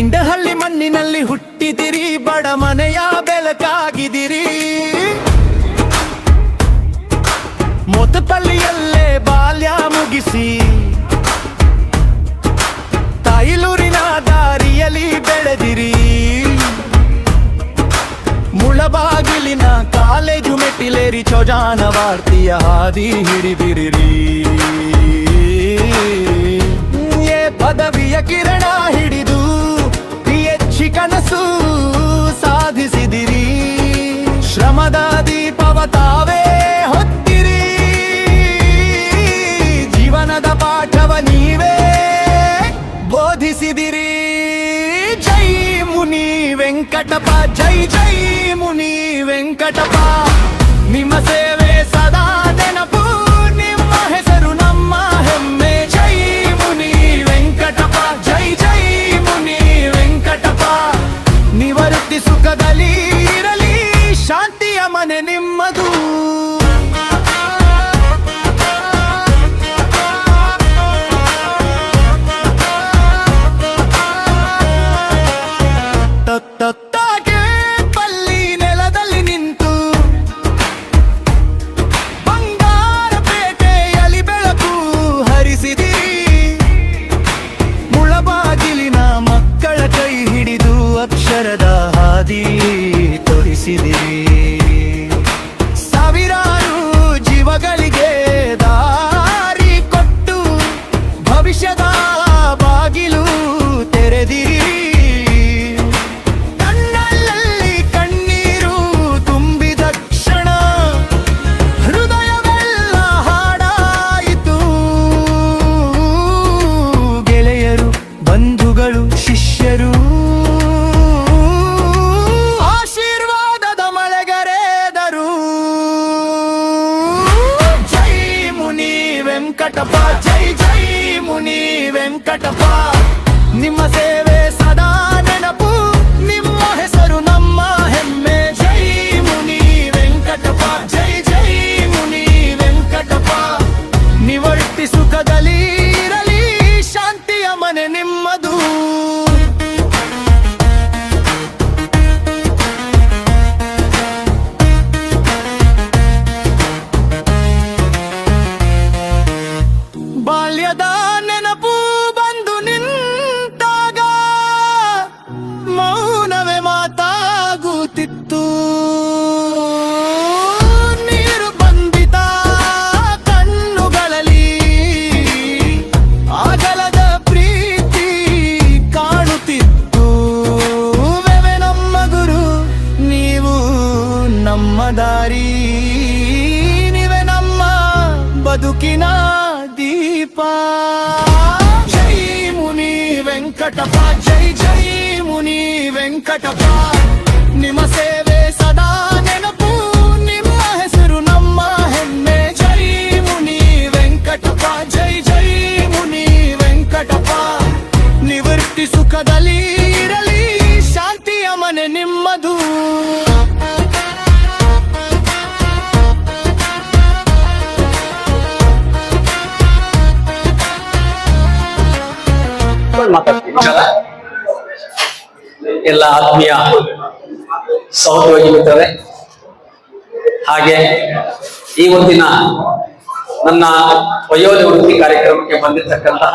ಲಿಂಡಹಳ್ಳಿ ಮಣ್ಣಿನಲ್ಲಿ ಹುಟ್ಟಿದಿರಿ, ಬಡ ಮನೆಯ ಬೆಳಕಾಗಿದಿರಿ. ಮೊತ್ತಪಲ್ಲಿಯಲ್ಲೇ ಬಾಲ್ಯ ಮುಗಿಸಿ ತಾಯಿಲೂರಿನ ದಾರಿಯಲ್ಲಿ ಬೆಳೆದಿರಿ. ಮುಳಬಾಗಿಲಿನ ಕಾಲೇಜು ಮೆಟ್ಟಿಲೇರಿ ಚೌಜಾನವಾರ್ತಿಯ ಹಾದಿ ಹಿಡಿದಿರಿ. ಪದವಿಯ ಕಿರಣ ಹಿಡಿದು PhD ಕನಸು ಸಾಧಿಸಿದಿರಿ. ಶ್ರಮದ ದೀಪವ ತಾವೇ ಹೊತ್ತಿರಿ, ಜೀವನದ ಪಾಠವ ನೀವೇ ಬೋಧಿಸಿದಿರಿ. ಜೈ ಮುನಿ ವೆಂಕಟಪ್ಪ, ಜೈ ಜೈ ಮುನಿ ವೆಂಕಟಪ್ಪ. ನಿಮ್ಮ ಸೇವೆ ಸದಾ ನೆನಪು, ನಿಮ್ಮ ಹೆಸರು ನಮ್ಮ ಹೆಮ್ಮೆ. ಜೈ ಮುನಿ ವೆಂಕಟಪ್ಪ, ಜೈ ಜೈ ಮುನಿ ವೆಂಕಟಪ್ಪ. ನಿವೃತ್ತಿ ಸುಖದಲ್ಲಿ ಇರಲಿ, ಶಾಂತಿಯ ಮನೆ ನಿಮ್ಮದು. ಪಲ್ಲಿ ನೆಲದಲ್ಲಿ ನಿಂತು ಬಂಗಾರಪೇಟೆಯಲ್ಲಿ ಬೆಳಕು ಹರಿಸಿದಿರಿ. ಮುಳಬಾಗಿಲಿನ ಮಕ್ಕಳ ಕೈ ಹಿಡಿದು ಅಕ್ಷರದ ಹಾದಿ ತೋರಿಸಿದಿರಿ. ಸಾವಿರಾರು ಜೀವಗಳಿಗೆ ದಾರಿ ಕೊಟ್ಟು ಭವಿಷ್ಯದ ಬಾಗಿಲು ತೆರೆದಿರಿ. ಕಣ್ಣಲ್ಲಿ ಕಣ್ಣೀರು ತುಂಬಿದ ಕ್ಷಣ ಹೃದಯವೆಲ್ಲ ಹಾಡಾಯಿತು. ಗೆಳೆಯರು, ಬಂಧುಗಳು, ಶಿಷ್ಯರು ಆಶೀರ್ವಾದದ ಮಳೆಗರೆದರು. ಜೈ ಮುನಿ ವೆಂಕಟಪ್ಪ, ಜೈ ಜೈ ಮುನಿ ವೆಂಕಟಪ್ಪ. ನಿಮ್ಮ ಸೇವೆ ಸದಾ ನೆನಪು, ನಿಮ್ಮ ಹೆಸರು ನಮ್ಮ ಹೆಮ್ಮೆ. ಜೈ ಮುನಿ ವೆಂಕಟಪ್ಪ, ಜೈ ಜೈ ಮುನಿ ವೆಂಕಟಪ್ಪ. ನಿವೃತ್ತಿ ಸುಖದಲ್ಲಿ ಇರಲಿ, ಶಾಂತಿಯ ಮನೆ ನಿಮ್ಮದು. ಬಾಲ್ಯದ ನೆನಪು ಬಂದು ನಿಂತಾಗ ಮೌನವೇ ಮಾತಾಗುತ್ತಿತ್ತು. ನೀರು ಬಂದಿತ ಕಣ್ಣುಗಳಲ್ಲಿ ಅಗಲದ ಪ್ರೀತಿ ಕಾಣುತ್ತಿತ್ತು. ವೆವೆ ನಮ್ಮ ಗುರು, ನೀವು ನಮ್ಮ ದಾರಿ, ನೀವೇ ನಮ್ಮ ಬದುಕಿನ ದೀಪ. ಜೈ ಮುನಿ ವೆಂಕಟಪ್ಪ, ಜೈ ಜೈ ಮುನಿ ವೆಂಕಟಪ್ಪ. ನಿಮ್ಮ ಸೇವೆ ಸದಾ ನೆನಪು, ನಿಮ್ಮ ಹೆಸರು ನಮ್ಮ ಹೆಮ್ಮೆ. ಜೈ ಮುನಿ ವೆಂಕಟಪ್ಪ, ಜೈ ಜೈ ಮುನಿ ವೆಂಕಟಪ್ಪ. ನಿವೃತ್ತಿ ಸುಖದಲ್ಲಿ ಇರಲಿ, ಶಾಂತಿಯ ಮನೆ ನಿಮ್ಮದು. ಎಲ್ಲ ಆತ್ಮೀಯ ಸಹೋದ್ಯೋಗಿ ಮಿತ್ರರೇ, ಹಾಗೆ ಈ ಹೊತ್ತಿನ ನನ್ನ ವಯೋನಿವೃತ್ತಿ ಕಾರ್ಯಕ್ರಮಕ್ಕೆ ಬಂದಿರತಕ್ಕಂತಹ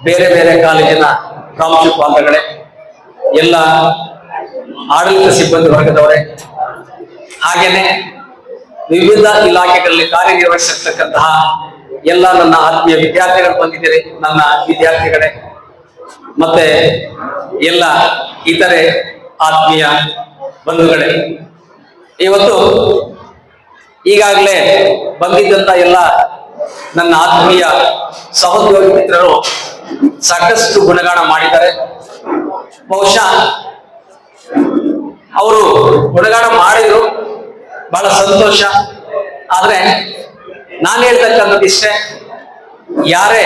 ಬೇರೆ ಬೇರೆ ಕಾಲೇಜಿನ ಪ್ರಾಂಶುಪಾಲರುಗಳೇ, ಎಲ್ಲ ಆಡಳಿತ ಸಿಬ್ಬಂದಿ ವರ್ಗದವರೇ, ಹಾಗೇನೆ ವಿವಿಧ ಇಲಾಖೆಗಳಲ್ಲಿ ಕಾರ್ಯನಿರ್ವಹಿಸಿರ್ತಕ್ಕಂತಹ ಎಲ್ಲ ನನ್ನ ಆತ್ಮೀಯ ವಿದ್ಯಾರ್ಥಿಗಳು ಬಂದಿದ್ದೀರಿ. ನನ್ನ ವಿದ್ಯಾರ್ಥಿಗಳೇ ಮತ್ತೆ ಎಲ್ಲ ಇತರೆ ಆತ್ಮೀಯ ಬಂಧುಗಳೇ, ಇವತ್ತು ಈಗಾಗಲೇ ಬಂದಿದ್ದಂತ ಎಲ್ಲ ನನ್ನ ಆತ್ಮೀಯ ಸಹೋದ್ಯೋಗಿ ಮಿತ್ರರು ಸಾಕಷ್ಟು ಗುಣಗಾನ ಮಾಡಿದ್ದಾರೆ. ಬಹುಶಃ ಅವರು ಗುಣಗಾನ ಮಾಡಿದ್ರು, ಬಹಳ ಸಂತೋಷ. ಆದ್ರೆ ನಾನು ಹೇಳ್ತಕ್ಕಂಥದ್ದು ಇಷ್ಟೇ, ಯಾರೇ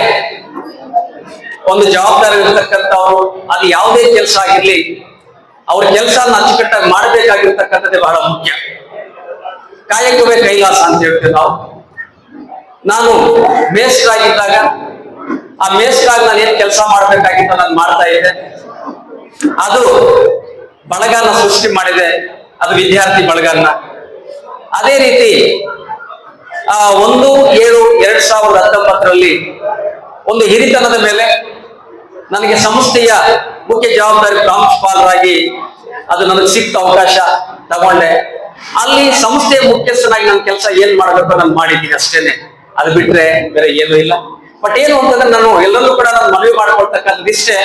ಒಂದು ಜವಾಬ್ದಾರಿ ಇರ್ತಕ್ಕಂಥವ್ರು ಅದು ಯಾವುದೇ ಕೆಲಸ ಆಗಿರ್ಲಿ, ಅವ್ರ ಕೆಲಸನ ಅಚ್ಚುಕಟ್ಟಾಗಿ ಮಾಡಬೇಕಾಗಿರ್ತಕ್ಕಂಥದ್ದೇ ಬಹಳ ಮುಖ್ಯ. ಕಾಯಕವೇ ಕೈಲಾಸ ಅಂತ ಹೇಳ್ತೇವೆ ನಾವು. ನಾನು ಮೇಸ್ಟ್ರಾಗಿದ್ದಾಗ ಆ ಮೇಸ್ಟ್ರಾಗಿ ನಾನು ಏನ್ ಕೆಲಸ ಮಾಡ್ಬೇಕಾಗಿತ್ತು ನಾನು ಮಾಡ್ತಾ ಇದ್ದೆ. ಅದು ಬಳಗನ ಸೃಷ್ಟಿ ಮಾಡಿದೆ, ಅದು ವಿದ್ಯಾರ್ಥಿ ಬಳಗನ್ನ. ಅದೇ ರೀತಿ 1/7/2019 ಒಂದು ಹಿರಿತನದ ಮೇಲೆ ನನಗೆ ಸಂಸ್ಥೆಯ ಮುಖ್ಯ ಜವಾಬ್ದಾರಿ ಪ್ರಾಂಶುಪಾಲರಾಗಿ ಅದು ನನಗೆ ಸಿಕ್ತ ಅವಕಾಶ ತಗೊಂಡೆ. ಅಲ್ಲಿ ಸಂಸ್ಥೆಯ ಮುಖ್ಯಸ್ಥನಾಗಿ ನನ್ನ ಕೆಲಸ ಏನ್ ಮಾಡ್ಬೇಕು ನಾನು ಮಾಡಿದ್ದೀನಿ ಅಷ್ಟೇನೆ, ಅದು ಬಿಟ್ರೆ ಬೇರೆ ಏನೂ ಇಲ್ಲ. ಬಟ್ ಏನು ಅಂತಂದ್ರೆ ನಾನು ಎಲ್ಲರೂ ಕೂಡ ನಾನು ಮನವಿ ಮಾಡ್ಕೊಳ್ತಕ್ಕಂಥದ್ದು ಇಷ್ಟೇ,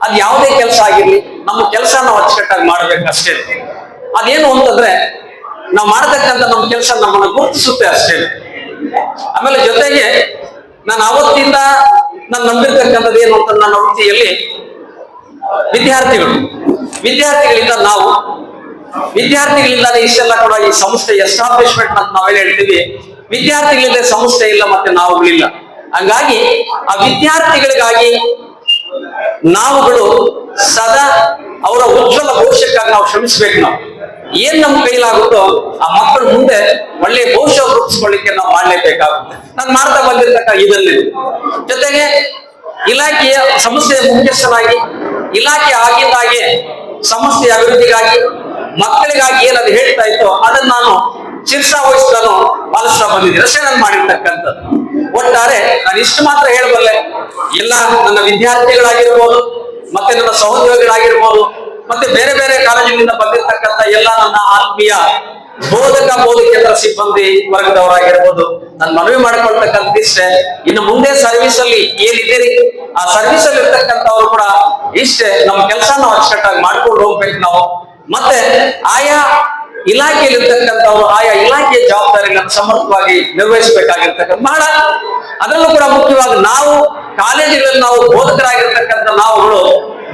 ಅದು ಯಾವುದೇ ಕೆಲಸ ಆಗಿರ್ಲಿ ನಮ್ಮ ಕೆಲಸ ನಾವು ಅಚ್ಚುಕಟ್ಟಾಗಿ ಮಾಡ್ಬೇಕು ಅಷ್ಟೇ. ಅದೇನು ಅಂತಂದ್ರೆ ನಾವು ಮಾಡತಕ್ಕಂಥ ನಮ್ಮ ಕೆಲಸ ನಮ್ಮನ್ನ ಗುರುತಿಸುತ್ತೆ ಅಷ್ಟೇ. ಆಮೇಲೆ ಜೊತೆಗೆ ನಾನು ಅವತ್ತಿಂದ ನಾನು ನಂಬಿರ್ತಕ್ಕಂಥದ್ದು ಏನು ಅಂತ ನನ್ನ ವೃತ್ತಿಯಲ್ಲಿ ವಿದ್ಯಾರ್ಥಿಗಳಿಂದ ವಿದ್ಯಾರ್ಥಿಗಳಿಂದಾನೇ ಇಷ್ಟೆಲ್ಲ ಕೂಡ ಈ ಸಂಸ್ಥೆ ಎಸ್ಟಾಬ್ಲಿಷ್ಮೆಂಟ್ ಅಂತ ನಾವೇನು ಹೇಳ್ತೀವಿ, ವಿದ್ಯಾರ್ಥಿಗಳಿಂದ ಸಂಸ್ಥೆ ಇಲ್ಲ ಮತ್ತೆ ನಾವುಗಳಿಲ್ಲ. ಹಂಗಾಗಿ ಆ ವಿದ್ಯಾರ್ಥಿಗಳಿಗಾಗಿ ನಾವುಗಳು ಸದಾ ಅವರ ಉಜ್ವಲ ಭವಿಷ್ಯಕ್ಕಾಗಿ ನಾವು ಶ್ರಮಿಸ್ಬೇಕು. ನಾವು ಏನ್ ನಮ್ಮ ಕೈಲಾಗುತ್ತೋ ಆ ಮಕ್ಕಳ ಮುಂದೆ ಒಳ್ಳೆಯ ಭವಿಷ್ಯ ರೂಪಿಸ್ಕೊಳ್ಳಿಕ್ಕೆ ನಾವು ಮಾಡ್ಲೇಬೇಕಾಗುತ್ತೆ. ನಾನು ಮಾಡ್ತಾ ಬಂದಿರ್ತಕ್ಕ ಇದರಲ್ಲಿ ಜೊತೆಗೆ ಇಲಾಖೆಯ ಸಂಸ್ಥೆಯ ಮುಖ್ಯಸ್ಥನಾಗಿ ಇಲಾಖೆ ಆಗಿಂದಾಗೆ ಸಂಸ್ಥೆಯ ಅಭಿವೃದ್ಧಿಗಾಗಿ ಮಕ್ಕಳಿಗಾಗಿ ಏನದು ಹೇಳ್ತಾ ಇತ್ತೋ ಅದನ್ನ ನಾನು ಶಿರ್ಷಾವಹಿಸಿ ನಾನು ಪಾಲಿಸ್ತಾ ಬಂದಿದ್ದೀನಿ ಅಷ್ಟೇ ನಾನು ಮಾಡಿರ್ತಕ್ಕಂಥದ್ದು. ಒಟ್ಟಾರೆ ನಾನು ಇಷ್ಟು ಮಾತ್ರ ಹೇಳಬಲ್ಲೆ, ಎಲ್ಲ ನನ್ನ ವಿದ್ಯಾರ್ಥಿಗಳಾಗಿರ್ಬೋದು ಮತ್ತೆ ನನ್ನ ಸಹೋದ್ಯೋಗಿಗಳಾಗಿರ್ಬೋದು ಮತ್ತೆ ಬೇರೆ ಬೇರೆ ಕಾಲೇಜಿನಿಂದ ಬಂದಿರತಕ್ಕಂಥ ಎಲ್ಲ ನನ್ನ ಆತ್ಮೀಯ ಬೋಧಕೇತರ ಸಿಬ್ಬಂದಿ ವರ್ಗದವರಾಗಿರ್ಬೋದು, ನಾನು ಮನವಿ ಮಾಡಿಕೊಳ್ತಕ್ಕಂಥ ಇಷ್ಟೇ, ಇನ್ನು ಮುಂದೆ ಸರ್ವಿಸ್ ಅಲ್ಲಿ ಏನಿದ್ದೀರಿ ಆ ಸರ್ವಿಸ್ ಅಲ್ಲಿ ಇರ್ತಕ್ಕಂಥವ್ರು ಕೂಡ ಇಷ್ಟೇ, ನಮ್ಮ ಕೆಲಸ ನಾವು ಅಚ್ಚುಕಟ್ಟಾಗಿ ಮಾಡ್ಕೊಂಡು ಹೋಗ್ಬೇಕು ನಾವು. ಮತ್ತೆ ಆಯಾ ಇಲಾಖೆಯಲ್ಲಿ ಇರ್ತಕ್ಕಂಥವ್ರು ಆಯಾ ಇಲಾಖೆಯ ಜವಾಬ್ದಾರಿಗಳನ್ನು ಸಮರ್ಥವಾಗಿ ನಿರ್ವಹಿಸಬೇಕಾಗಿರ್ತಕ್ಕಂಥ ಬಹಳ, ಅದರಲ್ಲೂ ಕೂಡ ಮುಖ್ಯವಾಗಿ ನಾವು ಕಾಲೇಜುಗಳಲ್ಲಿ ನಾವು ಬೋಧಕರಾಗಿರ್ತಕ್ಕಂಥ ನಾವುಗಳು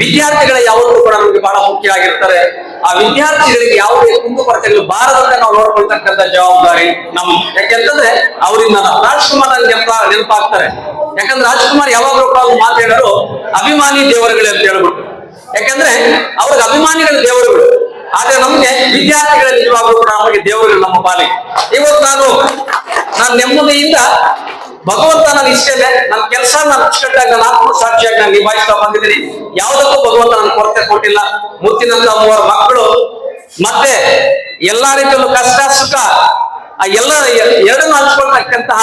ವಿದ್ಯಾರ್ಥಿಗಳ ಯಾವತ್ತೂ ಕೂಡ ನಮಗೆ ಬಹಳ ಮುಖ್ಯ ಆಗಿರ್ತಾರೆ. ಆ ವಿದ್ಯಾರ್ಥಿಗಳಿಗೆ ಯಾವುದೇ ಕುಂದುಕೊರತೆಗಳು ಬಾರದಂತೆ ನಾವು ನೋಡ್ಕೊಳ್ತಕ್ಕಂಥ ಜವಾಬ್ದಾರಿ ನಮ್. ಯಾಕೆಂತಂದ್ರೆ ಅವರಿಂದ ರಾಜ್ಕುಮಾರ್ ನೆನಪಾಗ್ತಾರೆ. ಯಾಕಂದ್ರೆ ರಾಜ್ಕುಮಾರ್ ಯಾವಾಗಲೂ ಕೂಡ ಮಾತಾಡೋರು ಅಭಿಮಾನಿ ದೇವರುಗಳೇ ಅಂತ ಹೇಳ್ಬಿಟ್ಟು, ಯಾಕಂದ್ರೆ ಅವ್ರಿಗೆ ಅಭಿಮಾನಿಗಳ ದೇವರುಗಳು, ಆದ್ರೆ ನಮ್ಗೆ ವಿದ್ಯಾರ್ಥಿಗಳ ನಿಜವಾಗ್ಲೂ ಕೂಡ ನಮಗೆ ದೇವರುಗಳು ನಮ್ಮ ಪಾಲಿಗೆ. ಇವತ್ತು ನಾನು ನೆಮ್ಮದಿಯಿಂದ ಭಗವಂತ ನಾನು ಇಷ್ಟೇನೆ ನನ್ನ ಕೆಲಸ ನಾನು ಅಚ್ಚುಕಟ್ಟಾಗಿ ನನ್ನ ಆತ್ಮಸಾಕ್ಷಿಯಾಗಿ ನಾನು ನಿಭಾಯಿಸ್ತಾ ಬಂದಿದ್ದೀನಿ. ಯಾವುದಕ್ಕೂ ಭಗವಂತ ನನ್ನ ಕೊರತೆ ಕೊಟ್ಟಿಲ್ಲ. ಮುತ್ತಿನಂತ 3 ಮಕ್ಕಳು ಮತ್ತೆ ಎಲ್ಲಾ ರೀತಿಯಲ್ಲೂ ಕಷ್ಟ ಸುಖ ಆ ಎಲ್ಲ ಎರಡನ್ನು ಹಂಚ್ಕೊಳ್ತಕ್ಕಂತಹ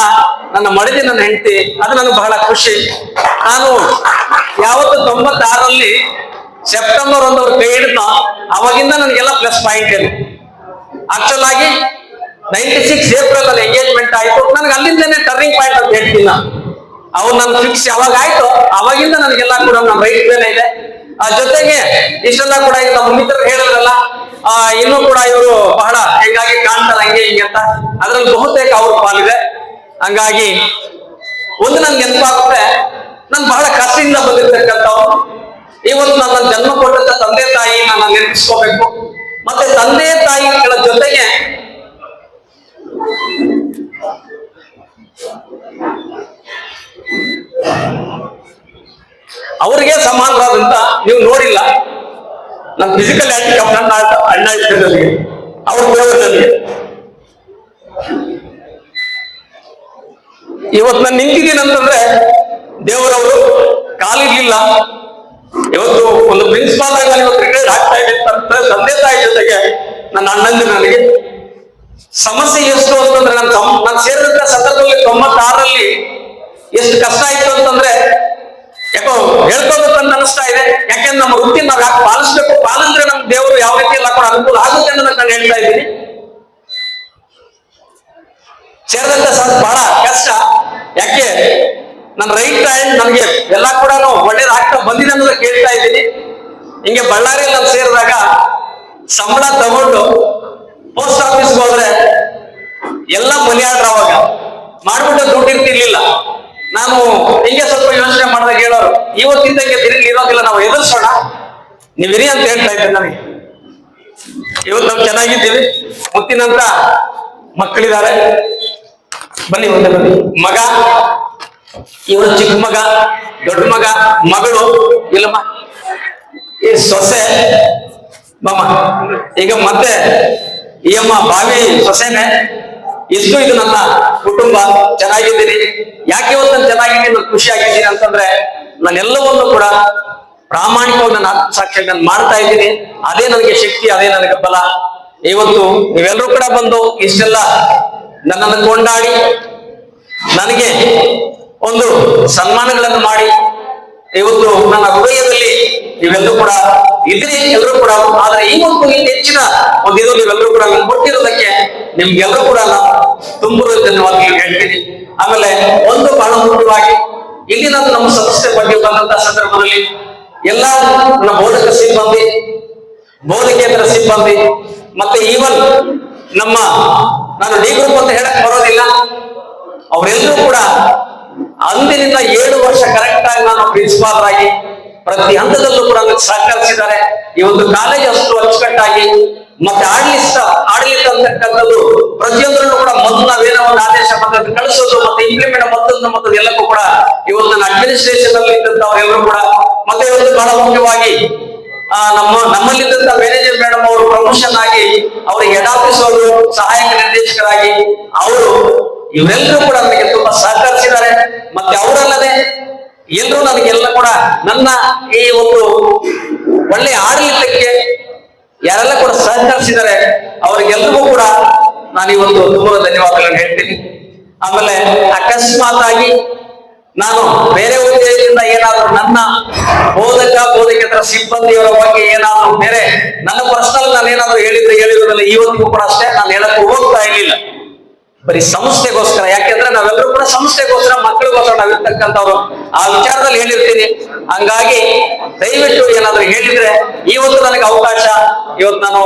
ನನ್ನ ಮಡದಿ ನನ್ನ ಹೆಂಡತಿ, ಅದು ನನಗೆ ಬಹಳ ಖುಷಿ. ನಾನು ಯಾವತ್ತು 96ರಲ್ಲಿ ಸೆಪ್ಟೆಂಬರ್ 1 ಅವ್ರ ಕೈ ಹಿಡಿದ ಅವಾಗಿಂದ ನನಗೆಲ್ಲ ಪ್ಲಸ್ ಪಾಯಿಂಟ್ ಏನು. ಆಕ್ಚುಲ್ ಆಗಿ 96 ಏಪ್ರಿಲ್ ಅಲ್ಲಿ ಎಂಗೇಜ್ಮೆಂಟ್ ಆಯ್ತು. ನನಗೆ ಅಲ್ಲಿಂದನೇ ಟರ್ನಿಂಗ್ ಪಾಯಿಂಟ್ ಅಂತ ಹೇಳ್ತೀನಿ ನಾನು. ಅವ್ರು ನನ್ನ ಫಿಕ್ಸ್ ಯಾವಾಗ ಆಯ್ತು ಅವಾಗಿಂದ ನನಗೆಲ್ಲ ಕೂಡ ನನ್ನ ರೈಟ್ ಮೇಲೆ ಇದೆ. ಆ ಜೊತೆಗೆ ಇಷ್ಟೆಲ್ಲ ಕೂಡ ಈಗ ನಮ್ಮ ಮಿತ್ರರು ಹೇಳಿದ್ರಲ್ಲ, ಇನ್ನೂ ಕೂಡ ಇವರು ಬಹಳ ಹೆಂಗಾಗಿ ಕಾಣ್ತಾರೆ ಹಂಗೆ ಹಿಂಗೆ ಅಂತ, ಅದ್ರಲ್ಲಿ ಬಹುತೇಕ ಅವ್ರ ಪಾಲಿದೆ. ಹಂಗಾಗಿ ಒಂದು ನನ್ಗೆ ನೆನಪಾಗುತ್ತೆ, ನಾನು ಬಹಳ ಕಷ್ಟದಿಂದ ಬಂದಿರ್ತಕ್ಕಂಥವ್ರು. ಇವತ್ತು ನನ್ನ ಜನ್ಮ ಕೊಟ್ಟಂತ ತಂದೆ ತಾಯಿ ನಾನು ನೆನಪಿಸ್ಕೋಬೇಕು. ಮತ್ತೆ ತಂದೆ ತಾಯಿಗಳ ಜೊತೆಗೆ ಅವರಿಗೆ ಸಮಾನವಾದಂತ ನೀವು ನೋಡಿಲ್ಲ. ನನ್ನ ಫಿಸಿಕಲ್ ಹ್ಯಾಂಡಿಕ್ಯಾಪ್ ನನ್ನ ಅಣ್ಣ ಇದ್ದ ನನಗೆ, ಅವ್ರ ದೇವರು ನನಗೆ. ಇವತ್ತು ನಾನು ನಿಂತಿದ್ದೀನಿ ಅಂತಂದ್ರೆ ದೇವರವರು ಕಾಲಿರ್ಲಿಲ್ಲ. ಇವತ್ತು ಒಂದು ಪ್ರಿನ್ಸಿಪಾಲ್ ಆಗಿ ನಾನು ಇವತ್ತು ರಿಟೈರ್ಡ್ ಆಗ್ತಾ ಇದ್ದೀನಿ. ತಂದೆ ತಾಯಿ ಜೊತೆಗೆ ನನ್ನ ಅಣ್ಣಂದಿರು ನನಗೆ ಸಮಸ್ಯೆ ಎಷ್ಟು ಅಂತಂದ್ರೆ ನಾನು ಸೇರಿದಂತ ಸಂದರ್ಭದಲ್ಲಿ 96ರಲ್ಲಿ ಎಷ್ಟು ಕಷ್ಟ ಆಯ್ತು ಅಂತಂದ್ರೆ ಯಾಕೋ ಹೇಳ್ಕೋಬೇಕಂತ ಅನಿಸ್ತಾ ಇದೆ. ಯಾಕೆಂದ್ರೆ ನಮ್ಮ ವೃತ್ತಿ ನಾವು ಯಾಕೆ ಪಾಲಿಸ್ಬೇಕು, ಪಾಲಿಸಿದ್ರೆ ನಮ್ ದೇವರು ಯಾವ ರೀತಿ ಎಲ್ಲ ಕೂಡ ಅನುಕೂಲ ಆಗುತ್ತೆ ಅನ್ನೋದನ್ನ ನಾನು ಹೇಳ್ತಾ ಇದ್ದೀನಿ. ಸೇರಿದಂತ ಬಹಳ ಕಷ್ಟ. ಯಾಕೆ ನನ್ನ ರೈಟ್ ಹ್ಯಾಂಡ್ ನನಗೆ ಎಲ್ಲ ಕೂಡ ಒಳ್ಳೇದಾಗ್ತಾ ಬಂದಿದೆ ಅನ್ನೋದನ್ನ ಕೇಳ್ತಾ ಇದ್ದೀನಿ. ಹಿಂಗೆ ಬಳ್ಳಾರಿಯಲ್ಲಿ ನಾನು ಸೇರಿದಾಗ ಸಂಬಳ ತಗೊಂಡು ಪೋಸ್ಟ್ ಆಫೀಸ್ಗೆ ಹೋದ್ರೆ ಎಲ್ಲ ಮನಿ ಆರ್ಡರ್ ಅವಾಗ ಮಾಡ್ಬಿಟ್ಟು ದುಡ್ಡು ಇರ್ತಿರ್ಲಿಲ್ಲ. ನಾನು ಹಿಂಗೆ ಸ್ವಲ್ಪ ಯೋಚನೆ ಮಾಡಿದಾಗ ಹೇಳೋರು, ಇವತ್ತಿದ್ದಂಗೆ ತಿರುಗಿ ಇರೋದಿಲ್ಲ, ನಾವು ಎದುರಿಸೋಣ, ನೀವಿರಿ ಅಂತ ಹೇಳ್ತಾ ಇದ್ದೆ ನನಗೆ. ಇವತ್ತು ನಾವು ಚೆನ್ನಾಗಿದ್ದೀವಿ. ಮುತ್ತಿನಂತ ಮಕ್ಕಳಿದ್ದಾರೆ. ಬನ್ನಿ ಮುಂದೆ ಬನ್ನಿ. ಮಗ, ಇವರು ಚಿಕ್ಕ ಮಗ, ದೊಡ್ಡ ಮಗ, ಮಗಳು ಇಲ್ಲಮ್ಮ, ಈ ಸೊಸೆ ಬಮ್ಮ. ಈಗ ಮತ್ತೆ ಈ ಅಮ್ಮ ಬಾವಿ ಸೊಸೆನೆ. ಇಷ್ಟು ಇದು ನನ್ನ ಕುಟುಂಬ. ಚೆನ್ನಾಗಿದ್ದೀನಿ. ಯಾಕೆ ಇವತ್ತು ನಾನು ಚೆನ್ನಾಗಿದ್ದೀನಿ, ಖುಷಿ ಆಗಿದ್ದೀನಿ ಅಂತಂದ್ರೆ ನಾನೆಲ್ಲವನ್ನು ಕೂಡ ಪ್ರಾಮಾಣಿಕವಾಗಿ ನನ್ನ ಆತ್ಮಸಾಕ್ಷಿ ನಾನು ಮಾಡ್ತಾ ಇದ್ದೀನಿ. ಅದೇ ನನಗೆ ಶಕ್ತಿ, ಅದೇ ನನಗೆ ಬಲ. ಇವತ್ತು ನೀವೆಲ್ಲರೂ ಕೂಡ ಬಂದು ಇಷ್ಟೆಲ್ಲ ನನ್ನನ್ನು ಕೊಂಡಾಡಿ ನನಗೆ ಒಂದು ಸನ್ಮಾನಗಳನ್ನು ಮಾಡಿ ಇವತ್ತು ನನ್ನ ಹೃದಯದಲ್ಲಿ ನೀವೆಲ್ಲರೂ ಕೂಡ ಇದ್ರಿ, ಎಲ್ಲರೂ ಕೂಡ. ಆದ್ರೆ ಇವತ್ತು ಇಲ್ಲಿ ಹೆಚ್ಚಿನ ಒಂದು ಇದು ನೀವೆಲ್ಲರೂ ಕೂಡ ಕೊಟ್ಟಿರೋದಕ್ಕೆ ನಿಮ್ಗೆಲ್ಲರೂ ಕೂಡ ನಾನು ತುಂಬ ಧನ್ಯವಾದಗಳು ಹೇಳ್ತೀನಿ. ಆಮೇಲೆ ಒಂದು ಬಹಳ ಮುಖ್ಯವಾಗಿ ಇಲ್ಲಿ ನಾನು ನಮ್ಮ ಸಂಸ್ಥೆ ಬಗ್ಗೆ ಬಂದಂತ ಸಂದರ್ಭದಲ್ಲಿ ಎಲ್ಲ ನನ್ನ ಬೋಧಕ ಸಿಬ್ಬಂದಿ, ಬೋಧಕೇತರ ಸಿಬ್ಬಂದಿ, ಮತ್ತೆ ಈವನ್ ನಮ್ಮ ನಾನು ಡಿ ಗ್ರೂಪ್ ಅಂತ ಹೇಳಕ್ ಬರೋದಿಲ್ಲ, ಅವರೆಲ್ಲರೂ ಕೂಡ ಅಂದಿನಿಂದ 7 ವರ್ಷ ಕರೆಕ್ಟ್ ಆಗಿ ನಾನು ಪ್ರಿನ್ಸಿಪಾಲ್ ಆಗಿ ಪ್ರತಿ ಹಂತದಲ್ಲೂ ಕೂಡ ಸಹಕರಿಸಿದ್ದಾರೆ. ಈ ಒಂದು ಕಾಲೇಜ್ ಅಷ್ಟು ಅಚ್ಚುಕಟ್ಟಾಗಿ ಮತ್ತೆ ಆಡಳಿತ ಅಂತಕ್ಕಂಥದ್ದು ಪ್ರತಿಯೊಂದರಲ್ಲೂ ಕೂಡ ಮೊದಲು ನಾವೇನೋ ಒಂದು ಆದೇಶ ಪದ್ಧತಿ ಕಳಿಸೋದು ಮತ್ತೆ ಇಂಪ್ಲಿಮೆಂಟ್ ಮತ್ತೊಂದು ಎಲ್ಲಕ್ಕೂ ಕೂಡ ಇವತ್ತು ನನ್ನ ಅಡ್ಮಿನಿಸ್ಟ್ರೇಷನ್ ಅಲ್ಲಿ ಇದ್ದಂತವರೆಲ್ಲರೂ ಕೂಡ ಮತ್ತೆ ಇವತ್ತು ಬಹಳ ಮುಖ್ಯವಾಗಿ ನಮ್ಮಲ್ಲಿದ್ದಂತ ಮ್ಯಾನೇಜರ್ ಮೇಡಮ್ ಅವರು ಪ್ರಮೋಷನ್ ಆಗಿ ಅವರಿಗೆ ಹೆಡ್ ಆಫೀಸ್ ಅವರು ಸಹಾಯಕ ನಿರ್ದೇಶಕರಾಗಿ ಅವರು ಇವರೆಲ್ಲರೂ ಕೂಡ ನನಗೆ ತುಂಬಾ ಸಹಕರಿಸಿದ್ದಾರೆ. ಮತ್ತೆ ಅವರಲ್ಲದೆ ಎಲ್ಲರೂ ನನಗೆಲ್ಲ ಕೂಡ ನನ್ನ ಈ ಒಂದು ಒಳ್ಳೆಯ ಆಡಳಿತಕ್ಕೆ ಯಾರೆಲ್ಲ ಕೂಡ ಸಹಕರಿಸಿದ್ದಾರೆ ಅವರಿಗೆಲ್ಲರಿಗೂ ಕೂಡ ನಾನು ಇವತ್ತು ತುಂಬಾ ಧನ್ಯವಾದಗಳನ್ನು ಹೇಳ್ತೀನಿ. ಆಮೇಲೆ ಅಕಸ್ಮಾತ್ ಆಗಿ ನಾನು ಬೇರೆ ಉದ್ದೇಶದಿಂದ ಏನಾದ್ರು ನನ್ನ ಬೋಧಕೇತರ ಸಿಬ್ಬಂದಿಯವರ ಬಗ್ಗೆ ಏನಾದ್ರು ಬೇರೆ ನನ್ನ ಪರ್ಸನಲ್ ನಾನು ಏನಾದ್ರು ಹೇಳಿರೋದಿಲ್ಲ. ಇವತ್ತಿಗೂ ಕೂಡ ಅಷ್ಟೇ, ನಾನು ಹೇಳಕ್ಕೆ ಹೋಗ್ತಾ ಇರ್ಲಿಲ್ಲ. ಬರೀ ಸಂಸ್ಥೆಗೋಸ್ಕರ, ಯಾಕೆಂದ್ರೆ ನಾವೆಲ್ಲರೂ ಕೂಡ ಸಂಸ್ಥೆಗೋಸ್ಕರ, ಮಕ್ಕಳಿಗೋಸ್ಕರ ನಾವಿರ್ತಕ್ಕಂಥವ್ರು, ಆ ವಿಚಾರದಲ್ಲಿ ಹೇಳಿರ್ತೀನಿ. ಹಂಗಾಗಿ ದಯವಿಟ್ಟು ಏನಾದ್ರು ಹೇಳಿದ್ರೆ ಇವತ್ತು ನನಗೆ ಅವಕಾಶ, ಇವತ್ತು ನಾನು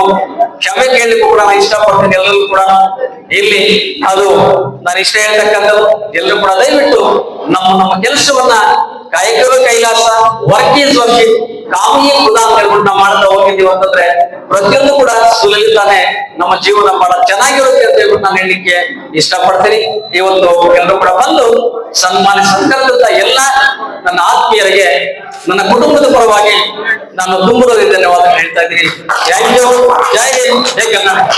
ಕ್ಷಮೆ ಕೇಳಲಿಕ್ಕೂ ಕೂಡ ನಾನು ಇಷ್ಟಪಡ್ತೀನಿ. ಎಲ್ಲರೂ ಕೂಡ ಇಲ್ಲಿ ಅದು ನಾನು ಇಷ್ಟ ಹೇಳ್ತಕ್ಕಂಥದ್ದು ಎಲ್ಲರೂ ಕೂಡ ದಯವಿಟ್ಟು ನಮ್ಮ ಕೆಲಸವನ್ನ ಕಾಯಕವೇ ಕೈಲಾಸ, ವರ್ಕ್ ಈಸ್ ವರ್ಶಿಪ್, ಕಾಮಿಯೇ ಖುದ ಅಂತ ಹೇಳ್ಬಿಟ್ಟು ನಾವು ಮಾಡ್ತಾ ಹೋಗಿದ್ದೀವಿ ಅಂತಂದ್ರೆ ಪ್ರತಿಯೊಂದು ಕೂಡ ಸುಲಲಿತಾನೆ ನಮ್ಮ ಜೀವನ ಬಹಳ ಚೆನ್ನಾಗಿರುತ್ತೆ ಅಂತ ಹೇಳ್ಬಿಟ್ಟು ನಾನು ಹೇಳಲಿಕ್ಕೆ ಇಷ್ಟಪಡ್ತೀನಿ. ಇವತ್ತು ಎಲ್ಲರೂ ಕೂಡ ಬಂದು ಸತ್ಕರಿಸಿದಂತ ಎಲ್ಲ ನನ್ನ ಆತ್ಮೀಯರಿಗೆ ನನ್ನ ಕುಟುಂಬದ ಪರವಾಗಿ ನಾನು ತುಂಬ ಧನ್ಯವಾದ ಹೇಳ್ತಾ ಇದ್ದೀನಿ. ಜೈ ಹಿಂದ್, ಜೈ ಕರ್ನಾಟಕ.